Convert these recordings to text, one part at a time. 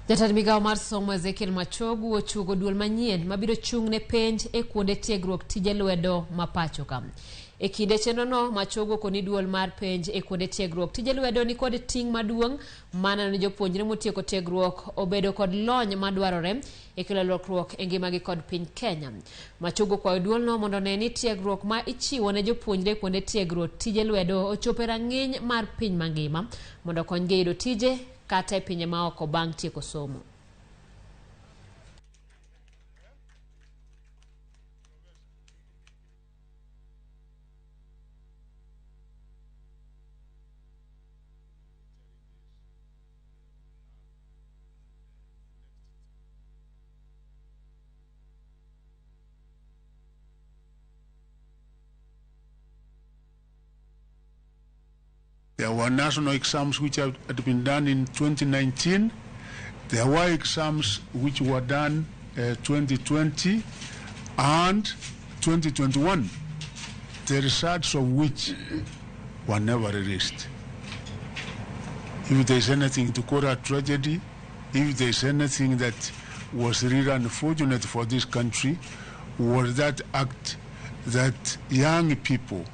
Jatend migao mar somo Ezekiel Machogu ochuogo duol manyien mabiro chung'ne penj e kuonde tiegruok tije lwedo mapacho ka. E kinde chenrono, Machogu koni duol mar penj e kuonde tiegruok tije lwedo ni kod ting' maduong' mana ni jopuonjre motieko tiegruok obedo kod lony madwarore e kelo lokruok e ngimagi kod piny Kenya. Machogu kwayo duolno mondo ne ni tiegruok ma ichiwo ne jopuonjre kuonde tiegruok tije lwedo ochope rang'iny mar piny mangima mondo konygi yudo tije kata e pinje maoko bang' tieko somo. There were national exams which had been done in 2019. There were exams which were done 2020 and 2021, the results of which were never released. If there is anything to call a tragedy, if there is anything that was really unfortunate for this country, was that act that young people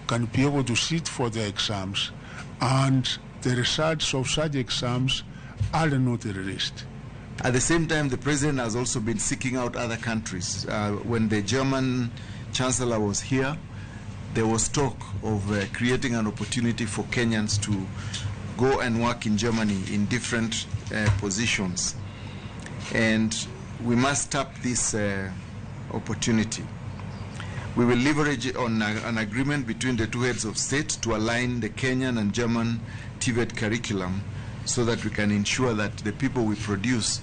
can be able to sit for the exams and the results of such exams are not released. At the same time, the president has also been seeking out other countries. When the German chancellor was here, there was talk of creating an opportunity for Kenyans to go and work in Germany in different positions. And we must tap this opportunity. We will leverage on an agreement between the two heads of state to align the Kenyan and German TVET curriculum so that we can ensure that the people we produce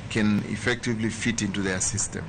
can effectively fit into their system.